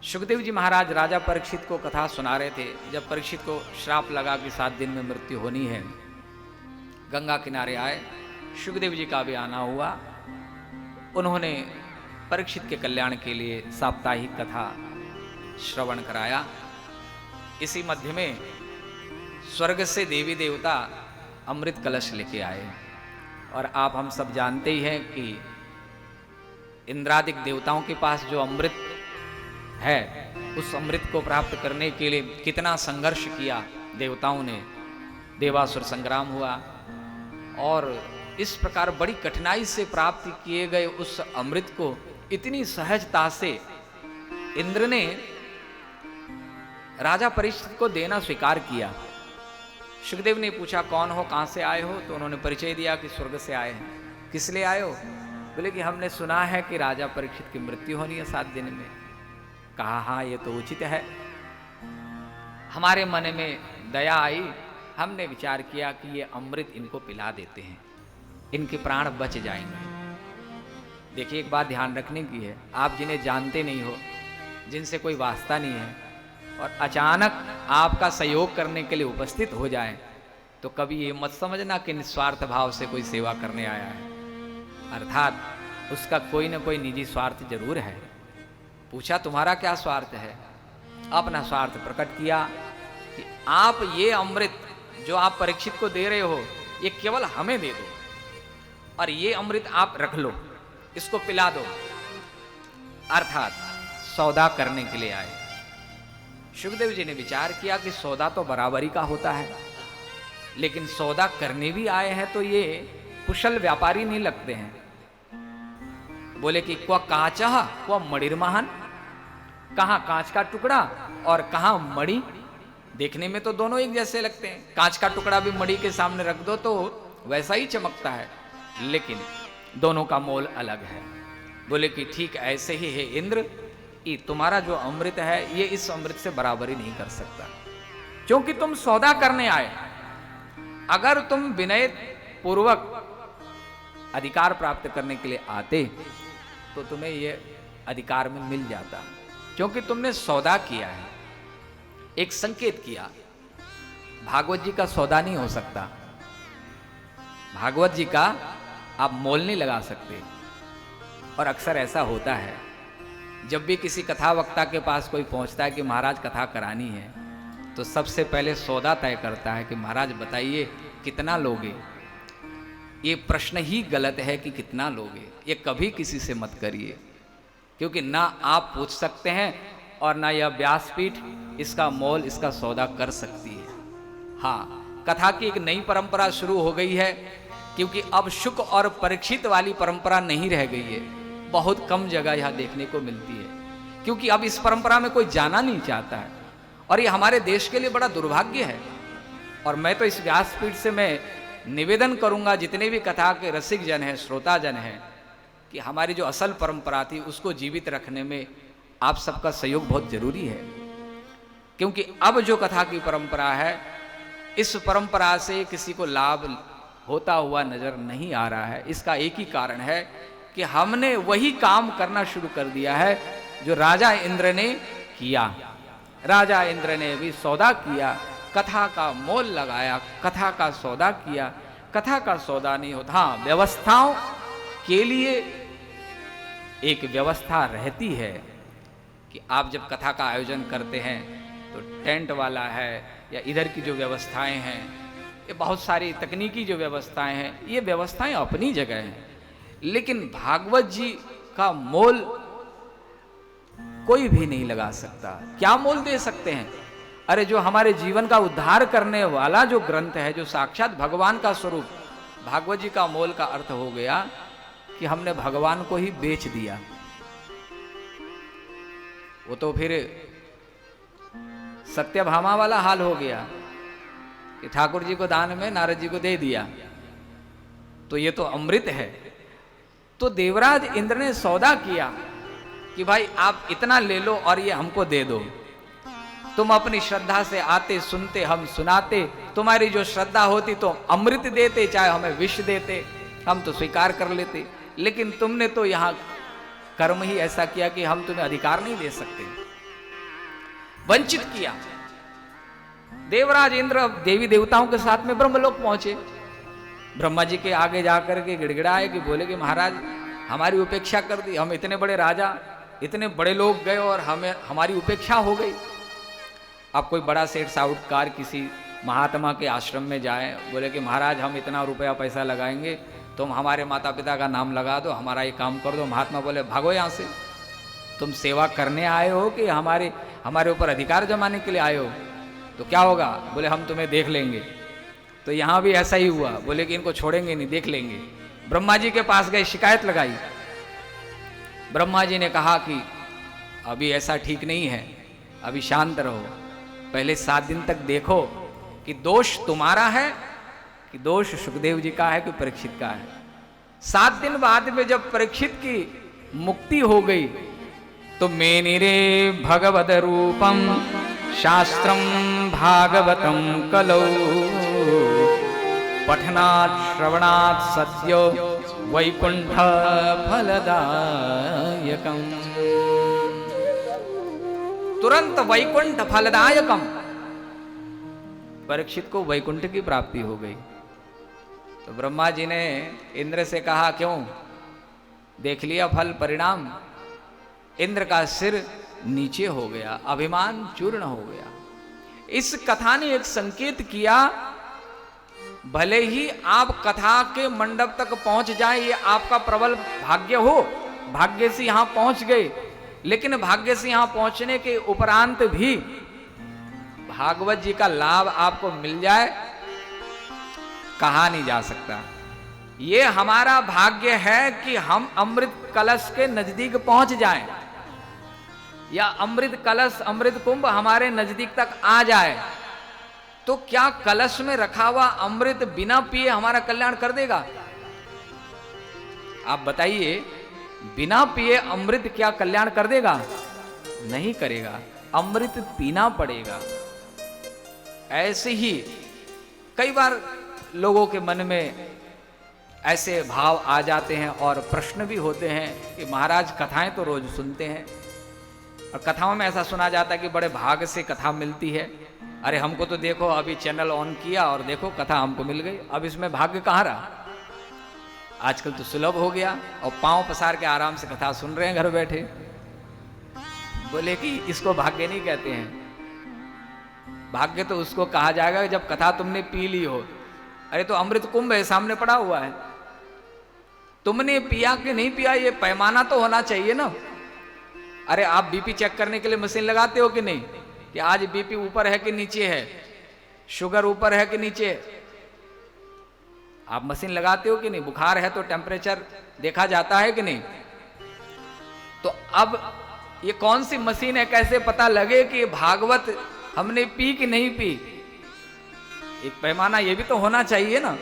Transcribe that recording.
सुखदेव जी महाराज राजा परीक्षित को कथा सुना रहे थे। जब परीक्षित को श्राप लगा कि 7 दिन में मृत्यु होनी है, गंगा किनारे आए, सुखदेव जी का भी आना हुआ। उन्होंने परीक्षित के कल्याण के लिए साप्ताहिक कथा श्रवण कराया। इसी मध्य में स्वर्ग से देवी देवता अमृत कलश लेके आए। और आप हम सब जानते ही हैं कि इंद्रादिक देवताओं के पास जो अमृत है, उस अमृत को प्राप्त करने के लिए कितना संघर्ष किया देवताओं ने। देवासुर संग्राम हुआ और इस प्रकार बड़ी कठिनाई से प्राप्त किए गए उस अमृत को इतनी सहजता से इंद्र ने राजा परीक्षित को देना स्वीकार किया। सुखदेव ने पूछा, कौन हो, कहां से आए हो? तो उन्होंने परिचय दिया कि स्वर्ग से आए हैं। किस लिए आए हो? बोले कि हमने सुना है कि राजा परीक्षित की मृत्यु होनी है 7 दिन में। कहा, हाँ ये तो उचित है। हमारे मन में दया आई, हमने विचार किया कि ये अमृत इनको पिला देते हैं, इनके प्राण बच जाएंगे। देखिए, एक बात ध्यान रखने की है, आप जिन्हें जानते नहीं हो, जिनसे कोई वास्ता नहीं है, और अचानक आपका सहयोग करने के लिए उपस्थित हो जाए, तो कभी ये मत समझना कि निस्वार्थ भाव से कोई सेवा करने आया है। अर्थात उसका कोई ना कोई निजी स्वार्थ जरूर है। पूछा, तुम्हारा क्या स्वार्थ है? अपना स्वार्थ प्रकट किया कि आप ये अमृत जो आप परीक्षित को दे रहे हो, ये केवल हमें दे दो, और ये अमृत आप रख लो, इसको पिला दो। अर्थात सौदा करने के लिए आए। सुखदेव जी ने विचार किया कि सौदा तो बराबरी का होता है, लेकिन सौदा करने भी आए हैं तो ये कुशल व्यापारी नहीं लगते हैं। बोले कि क्वा कांचा क्वा मणिर्महान, कहां कांच का टुकड़ा और कहां मणि। देखने में तो दोनों एक जैसे लगते हैं। कांच का टुकड़ा भी मणि के सामने रख दो तो वैसा ही चमकता है, लेकिन दोनों का मोल अलग है। बोले कि ठीक ऐसे ही है इंद्र, ये तुम्हारा जो अमृत है ये इस अमृत से बराबरी नहीं कर सकता, क्योंकि तुम सौदा करने आए। अगर तुम विनय पूर्वक अधिकार प्राप्त करने के लिए आते तो तुम्हें ये अधिकार में मिल जाता, क्योंकि तुमने सौदा किया है, एक संकेत किया। भागवत जी का सौदा नहीं हो सकता, भागवत जी का आप मोल नहीं लगा सकते। और अक्सर ऐसा होता है, जब भी किसी कथा वक्ता के पास कोई पहुंचता है कि महाराज कथा करानी है, तो सबसे पहले सौदा तय करता है कि महाराज बताइए कितना लोगे। ये प्रश्न ही गलत है कि कितना लोगे, ये कभी किसी से मत करिए, क्योंकि ना आप पूछ सकते हैं और ना यह व्यासपीठ इसका मोल, इसका सौदा कर सकती है। हाँ, कथा की एक नई परंपरा शुरू हो गई है, क्योंकि अब शुक और परीक्षित वाली परंपरा नहीं रह गई है। बहुत कम जगह यह देखने को मिलती है, क्योंकि अब इस परंपरा में कोई जाना नहीं चाहता है, और ये हमारे देश के लिए बड़ा दुर्भाग्य है। और मैं तो इस व्यासपीठ से मैं निवेदन करूंगा, जितने भी कथा के रसिक जन हैं, श्रोता जन हैं, कि हमारी जो असल परंपरा थी उसको जीवित रखने में आप सबका सहयोग बहुत जरूरी है। क्योंकि अब जो कथा की परंपरा है, इस परंपरा से किसी को लाभ होता हुआ नजर नहीं आ रहा है। इसका एक ही कारण है कि हमने वही काम करना शुरू कर दिया है जो राजा इंद्र ने किया। राजा इंद्र ने भी सौदा किया, कथा का मोल लगाया, कथा का सौदा किया। कथा का सौदा नहीं होता। हाँ, व्यवस्थाओं के लिए एक व्यवस्था रहती है कि आप जब कथा का आयोजन करते हैं तो टेंट वाला है, या इधर की जो व्यवस्थाएं हैं, ये बहुत सारी तकनीकी जो व्यवस्थाएं हैं, ये व्यवस्थाएं अपनी जगह हैं, लेकिन भागवत जी का मोल कोई भी नहीं लगा सकता। क्या मोल दे सकते हैं? अरे, जो हमारे जीवन का उद्धार करने वाला जो ग्रंथ है, जो साक्षात भगवान का स्वरूप, भागवत जी का मोल का अर्थ हो गया कि हमने भगवान को ही बेच दिया। वो तो फिर सत्यभामा वाला हाल हो गया कि ठाकुर जी को दान में नारद जी को दे दिया, तो ये तो अमृत है। तो देवराज इंद्र ने सौदा किया कि भाई आप इतना ले लो और ये हमको दे दो। तुम अपनी श्रद्धा से आते, सुनते, हम सुनाते, तुम्हारी जो श्रद्धा होती तो अमृत देते, चाहे हमें विष देते, हम तो स्वीकार कर लेते। लेकिन तुमने तो यहाँ कर्म ही ऐसा किया कि हम तुम्हें अधिकार नहीं दे सकते। वंचित किया। देवराज इंद्र देवी देवताओं के साथ में ब्रह्मलोक पहुंचे। ब्रह्मा जी के आगे जाकर के गिड़गिड़ाए कि बोले कि महाराज हमारी उपेक्षा कर दी, हम इतने बड़े राजा, इतने बड़े लोग गए और हमारी उपेक्षा हो गई। अब कोई बड़ा सेठ साहूकार किसी महात्मा के आश्रम में जाए, बोले कि महाराज हम इतना रुपया पैसा लगाएंगे, तुम हमारे माता पिता का नाम लगा दो, हमारा ये काम कर दो। महात्मा बोले भागो यहाँ से, तुम सेवा करने आए हो कि हमारे ऊपर अधिकार जमाने के लिए आए हो? तो क्या होगा? बोले हम तुम्हें देख लेंगे। तो यहाँ भी ऐसा ही हुआ, बोले कि इनको छोड़ेंगे नहीं, देख लेंगे। ब्रह्मा जी के पास गए, शिकायत लगाई। ब्रह्मा जी ने कहा कि अभी ऐसा ठीक नहीं है, अभी शांत रहो, पहले 7 दिन तक देखो कि दोष तुम्हारा है कि दोष सुखदेव जी का है कि परीक्षित का है। 7 दिन बाद में जब परीक्षित की मुक्ति हो गई तो मेनिरे भगवद रूपम शास्त्रम भागवतम कलौ पठनात् श्रवणात् सद्यो वैकुंठ फलदायकम। तुरंत वैकुंठ फलदायकम, परीक्षित को वैकुंठ की प्राप्ति हो गई। तो ब्रह्मा जी ने इंद्र से कहा क्यों, देख लिया फल परिणाम? इंद्र का सिर नीचे हो गया, अभिमान चूर्ण हो गया। इस कथा ने एक संकेत किया, भले ही आप कथा के मंडप तक पहुंच जाए, ये आपका प्रबल भाग्य हो, भाग्य से यहां पहुंच गए, लेकिन भाग्य से यहां पहुंचने के उपरांत भी भागवत जी का लाभ आपको मिल जाए, कहा नहीं जा सकता। ये हमारा भाग्य है कि हम अमृत कलश के नजदीक पहुंच जाएं, या अमृत कलश अमृत कुंभ हमारे नजदीक तक आ जाए। तो क्या कलश में रखा हुआ अमृत बिना पिए हमारा कल्याण कर देगा? आप बताइए, बिना पिए अमृत क्या कल्याण कर देगा? नहीं करेगा, अमृत पीना पड़ेगा। ऐसे ही कई बार लोगों के मन में ऐसे भाव आ जाते हैं और प्रश्न भी होते हैं कि महाराज कथाएं तो रोज सुनते हैं, और कथाओं में ऐसा सुना जाता है कि बड़े भाग से कथा मिलती है। अरे हमको तो देखो, अभी चैनल ऑन किया और देखो कथा हमको मिल गई, अब इसमें भाग्य कहाँ रहा? आजकल तो सुलभ हो गया और पांव पसार के आराम से कथा सुन रहे हैं घर बैठे। बोले कि इसको भाग्य नहीं कहते हैं, भाग्य तो उसको कहा जाएगा जब कथा तुमने पी ली हो। अरे तो अमृत कुंभ है, सामने पड़ा हुआ है, तुमने पिया कि नहीं पिया, ये पैमाना तो होना चाहिए ना। अरे आप बीपी चेक करने के लिए मशीन लगाते हो कि नहीं, कि आज बीपी ऊपर है कि नीचे है, शुगर ऊपर है कि नीचे? आप मशीन लगाते हो कि नहीं? बुखार है तो टेम्परेचर देखा जाता है कि नहीं? तो अब ये कौन सी मशीन है, कैसे पता लगे कि भागवत हमने पी कि नहीं पी? एक पैमाना ये भी तो होना चाहिए ना।